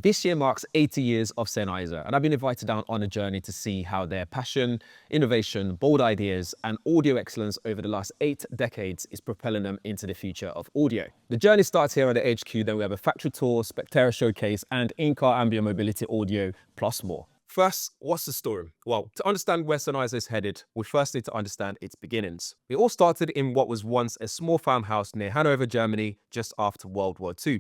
This year marks 80 years of Sennheiser, and I've been invited down on a journey to see how their passion, innovation, bold ideas, and audio excellence over the last 8 decades is propelling them into the future of audio. The journey starts here at the HQ, then we have a factory tour, Spectera showcase, and in-car ambient mobility audio, plus more. First, what's the story? Well, to understand where Sennheiser is headed, we first need to understand its beginnings. It all started in what was once a small farmhouse near Hannover, Germany, just after World War II.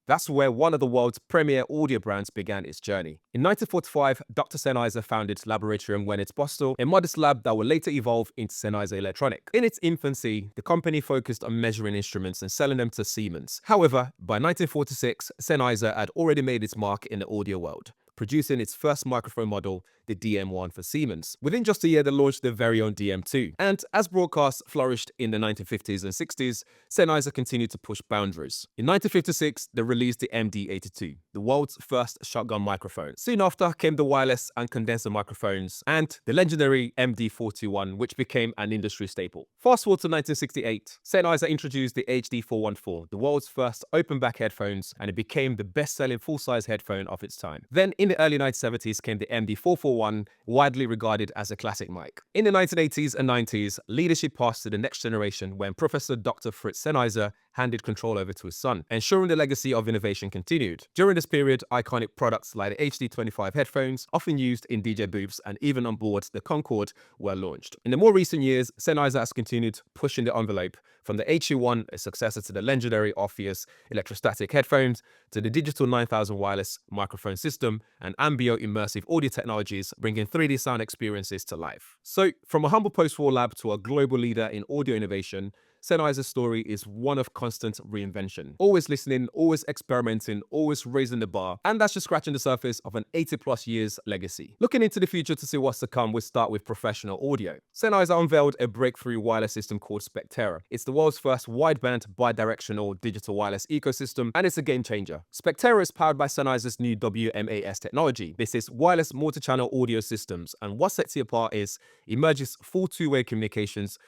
That's where one of the world's premier audio brands began its journey. In 1945, Dr. Sennheiser founded Laboratorium Wennitz Bostel, a modest lab that would later evolve into Sennheiser Electronic. In its infancy, the company focused on measuring instruments and selling them to Siemens. However, by 1946, Sennheiser had already made its mark in the audio world, producing its first microphone model, the DM1 for Siemens. Within just a year, they launched their very own DM2. And as broadcasts flourished in the 1950s and 60s, Sennheiser continued to push boundaries. In 1956, they released the MD82, the world's first shotgun microphone. Soon after came the wireless and condenser microphones and the legendary MD421, which became an industry staple. Fast forward to 1968, Sennheiser introduced the HD414, the world's first open-back headphones, and it became the best-selling full-size headphone of its time. Then in the early 1970s came the MD441, widely regarded as a classic mic. In the 1980s and 90s, leadership passed to the next generation when Professor Dr. Fritz Sennheiser handed control over to his son, ensuring the legacy of innovation continued. During this period, iconic products like the HD25 headphones, often used in DJ booths and even on board the Concorde, were launched. In the more recent years, Sennheiser has continued pushing the envelope, from the HU1, a successor to the legendary Orpheus electrostatic headphones, to the digital 9000 wireless microphone system and Ambio immersive audio technologies, bringing 3D sound experiences to life. So, from a humble post-war lab to a global leader in audio innovation, Sennheiser's story is one of constant reinvention. Always listening, always experimenting, always raising the bar. And that's just scratching the surface of an 80+ years legacy. Looking into the future to see what's to come, we start with professional audio. Sennheiser unveiled a breakthrough wireless system called Spectera. It's the world's first wideband bidirectional digital wireless ecosystem, and it's a game changer. Spectera is powered by Sennheiser's new WMAS technology. This is wireless multi-channel audio systems, and what sets it apart is it merges full two-way communications,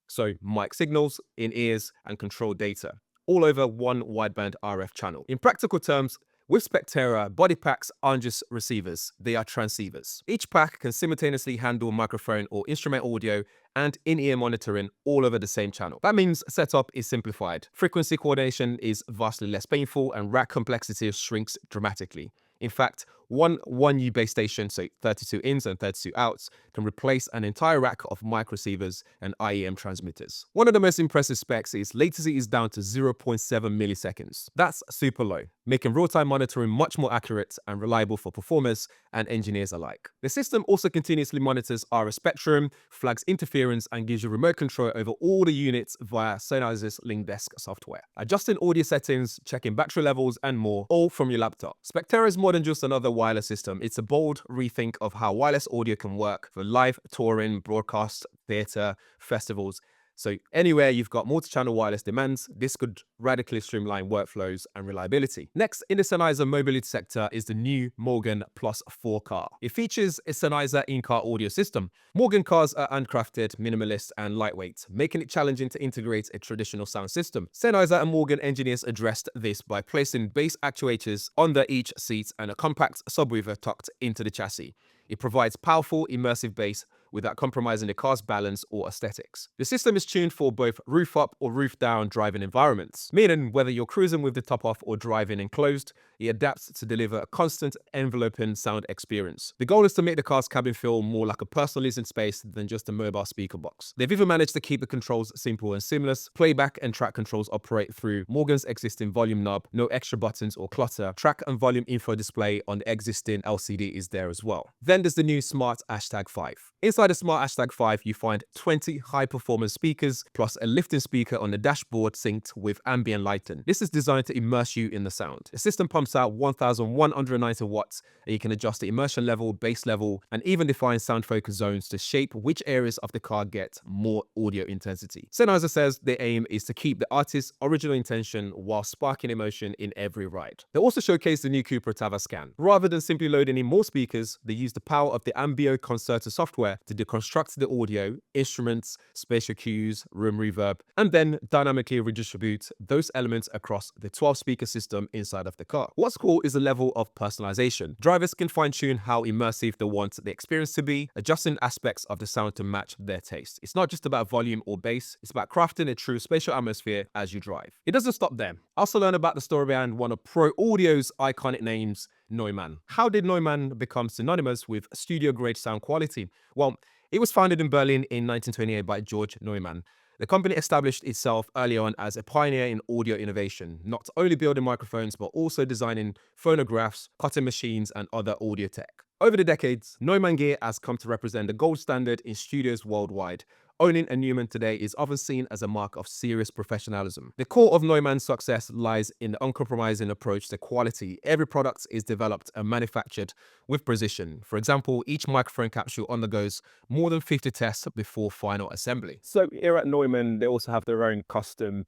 so mic signals, in-ears, and control data, all over one wideband RF channel. In practical terms, with Spectera, body packs aren't just receivers, they are transceivers. Each pack can simultaneously handle microphone or instrument audio and in-ear monitoring all over the same channel. That means setup is simplified, frequency coordination is vastly less painful, and rack complexity shrinks dramatically. In fact, one 1U base station, so 32 ins and 32 outs, can replace an entire rack of mic receivers and IEM transmitters. One of the most impressive specs is latency is down to 0.7 milliseconds. That's super low, making real-time monitoring much more accurate and reliable for performers and engineers alike. The system also continuously monitors RF spectrum, flags interference, and gives you remote control over all the units via Sennheiser's LinkDesk software. Adjusting audio settings, checking battery levels, and more, all from your laptop. Spectera is more than just another wireless system. It's a bold rethink of how wireless audio can work for live touring, broadcast, theater, festivals. So anywhere you've got multi-channel wireless demands, this could radically streamline workflows and reliability. Next in the Sennheiser mobility sector is the new Morgan Plus 4 car. It features a Sennheiser in-car audio system. Morgan cars are handcrafted, minimalist, and lightweight, making it challenging to integrate a traditional sound system. Sennheiser and Morgan engineers addressed this by placing bass actuators under each seat and a compact subwoofer tucked into the chassis. It provides powerful, immersive bass without compromising the car's balance or aesthetics. The system is tuned for both roof-up or roof-down driving environments, meaning whether you're cruising with the top off or driving enclosed, it adapts to deliver a constant enveloping sound experience. The goal is to make the car's cabin feel more like a personal listening space than just a mobile speaker box. They've even managed to keep the controls simple and seamless. Playback and track controls operate through Morgan's existing volume knob, no extra buttons or clutter. Track and volume info display on the existing LCD is there as well. Then there's the new Smart #5. Inside the Smart #5, you find 20 high-performance speakers, plus a lifting speaker on the dashboard synced with ambient lighting. This is designed to immerse you in the sound. The system pumps out 1,190 watts, and you can adjust the immersion level, bass level, and even define sound focus zones to shape which areas of the car get more audio intensity. Sennheiser says their aim is to keep the artist's original intention while sparking emotion in every ride. They also showcase the new Cooper Tavascan. Rather than simply loading in more speakers, they use the power of the Ambio Concerto software to deconstruct the audio, instruments, spatial cues, room reverb, and then dynamically redistribute those elements across the 12-speaker system inside of the car. What's cool is the level of personalization. Drivers can fine-tune how immersive they want the experience to be, adjusting aspects of the sound to match their taste. It's not just about volume or bass, it's about crafting a true spatial atmosphere as you drive. It doesn't stop there. I also learned about the story behind one of Pro Audio's iconic names, Neumann. How did Neumann become synonymous with studio-grade sound quality? Well, it was founded in Berlin in 1928 by George Neumann. The company established itself early on as a pioneer in audio innovation, not only building microphones, but also designing phonographs, cutting machines, and other audio tech. Over the decades, Neumann gear has come to represent the gold standard in studios worldwide. Owning a Neumann today is often seen as a mark of serious professionalism. The core of Neumann's success lies in the uncompromising approach to quality. Every product is developed and manufactured with precision. For example, each microphone capsule undergoes more than 50 tests before final assembly. So here at Neumann, they also have their own custom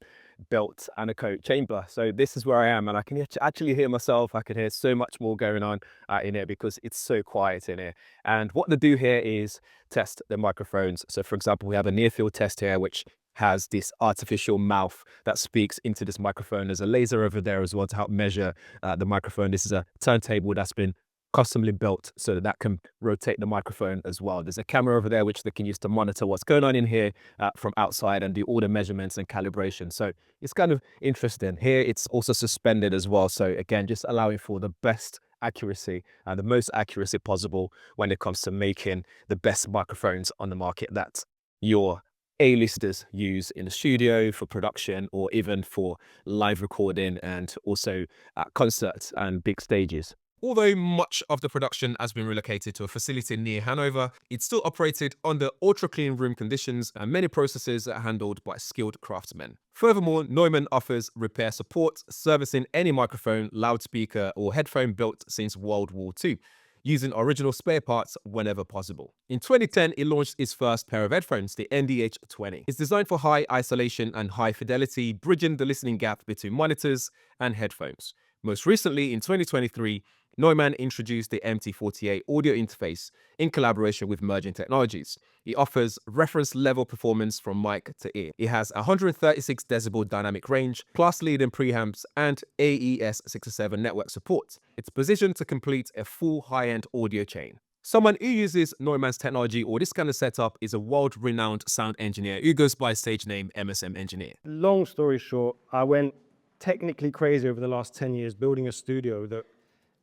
built anechoic chamber. So this is where I am, and I can actually hear myself. I can hear so much more going on in here because it's so quiet in here. And what they do here is test the microphones. So for example, we have a near field test here, which has this artificial mouth that speaks into this microphone. There's a laser over there as well to help measure the microphone. This is a turntable that's been customly built so that can rotate the microphone as well. There's a camera over there which they can use to monitor what's going on in here from outside and do all the measurements and calibration. So it's kind of interesting. Here it's also suspended as well. So again, just allowing for the best accuracy and the most accuracy possible when it comes to making the best microphones on the market that your A-listers use in the studio for production or even for live recording and also at concerts and big stages. Although much of the production has been relocated to a facility near Hannover, it's still operated under ultra-clean room conditions and many processes are handled by skilled craftsmen. Furthermore, Neumann offers repair support, servicing any microphone, loudspeaker or headphone built since World War II, using original spare parts whenever possible. In 2010, it launched its first pair of headphones, the NDH-20. It's designed for high isolation and high fidelity, bridging the listening gap between monitors and headphones. Most recently, in 2023, Neumann introduced the MT48 audio interface in collaboration with Merging Technologies. It offers reference-level performance from mic to ear. It has 136 decibel dynamic range, class-leading preamps, and AES-67 network support. It's positioned to complete a full high-end audio chain. Someone who uses Neumann's technology or this kind of setup is a world-renowned sound engineer who goes by stage name MSM Engineer. Long story short, I went technically crazy over the last 10 years building a studio that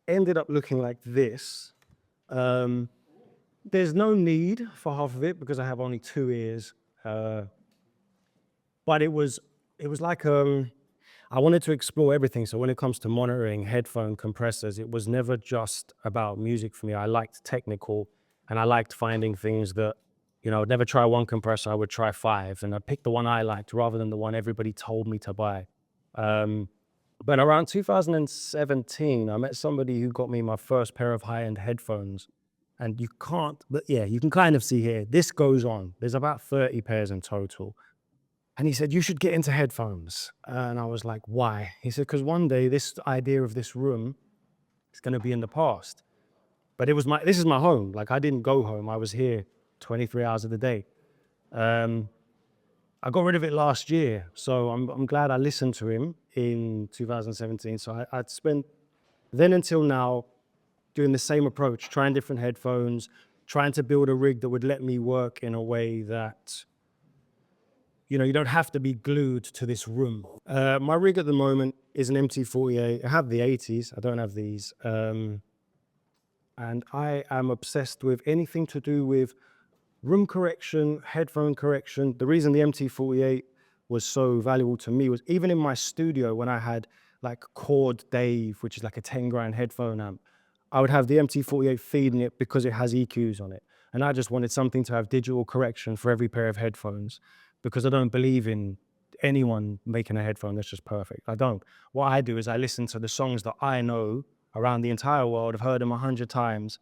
ended up looking like this. There's no need for half of it because I have only 2 ears. But it was like I wanted to explore everything. So when it comes to monitoring, headphone compressors, it was never just about music for me. I liked technical and I liked finding things that, you know, I'd never try one compressor, I would try 5. And I picked the one I liked rather than the one everybody told me to buy. But around 2017, I met somebody who got me my first pair of high-end headphones. And you can't, but yeah, you can kind of see here, this goes on. There's about 30 pairs in total. And he said, you should get into headphones. And I was like, why? He said, because one day this idea of this room is going to be in the past. But this is my home. Like, I didn't go home. I was here 23 hours of the day. I got rid of it last year. So I'm glad I listened to him in 2017. So I'd spent then until now doing the same approach, trying different headphones, trying to build a rig that would let me work in a way that, you know, you don't have to be glued to this room. My rig at the moment is an MT48. I have the 80s, I don't have these. And I am obsessed with anything to do with room correction, headphone correction. The reason the MT48 was so valuable to me was even in my studio when I had like Chord Dave, which is like a 10 grand headphone amp, I would have the MT48 feeding it because it has EQs on it. And I just wanted something to have digital correction for every pair of headphones because I don't believe in anyone making a headphone that's just perfect. I don't. What I do is I listen to the songs that I know around the entire world, I've heard them 100 times,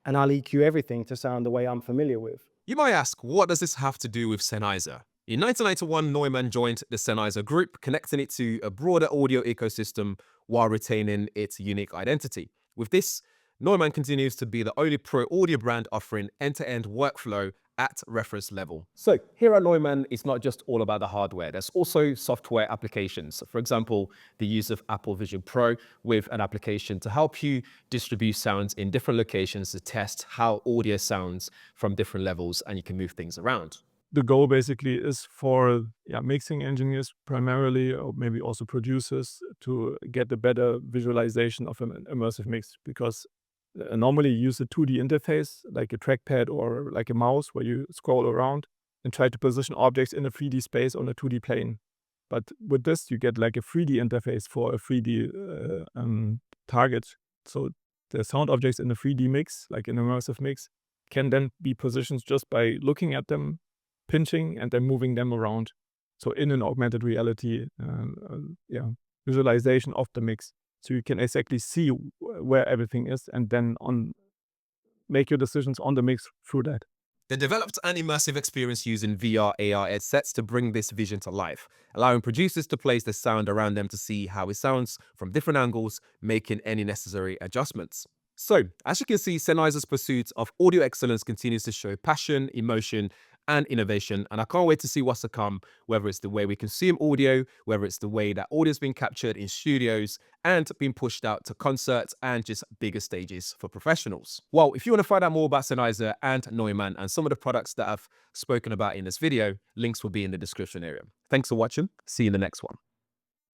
and I'll EQ everything to sound the way I'm familiar with. You might ask, what does this have to do with Sennheiser? In 1991, Neumann joined the Sennheiser group, connecting it to a broader audio ecosystem while retaining its unique identity. With this, Neumann continues to be the only pro audio brand offering end-to-end workflow at reference level. So here at Neumann, it's not just all about the hardware. There's also software applications. For example, the use of Apple Vision Pro with an application to help you distribute sounds in different locations to test how audio sounds from different levels, and you can move things around. The goal basically is for mixing engineers primarily, or maybe also producers, to get a better visualization of an immersive mix, because normally you use a 2D interface like a trackpad or like a mouse where you scroll around and try to position objects in a 3D space on a 2D plane. But with this, you get like a 3D interface for a 3D target. So the sound objects in a 3D mix, like an immersive mix, can then be positioned just by looking at them, pinching, and then moving them around. So in an augmented reality visualization of the mix. So you can exactly see where everything is and then make your decisions on the mix through that. They developed an immersive experience using VR, AR headsets to bring this vision to life, allowing producers to place the sound around them to see how it sounds from different angles, making any necessary adjustments. So, as you can see, Sennheiser's pursuit of audio excellence continues to show passion, emotion, and innovation, and I can't wait to see what's to come, whether it's the way we consume audio, whether it's the way that audio is being captured in studios and being pushed out to concerts and just bigger stages for professionals. Well, if you want to find out more about Sennheiser and Neumann and some of the products that I've spoken about in this video, links will be in the description area. Thanks for watching. See you in the next one.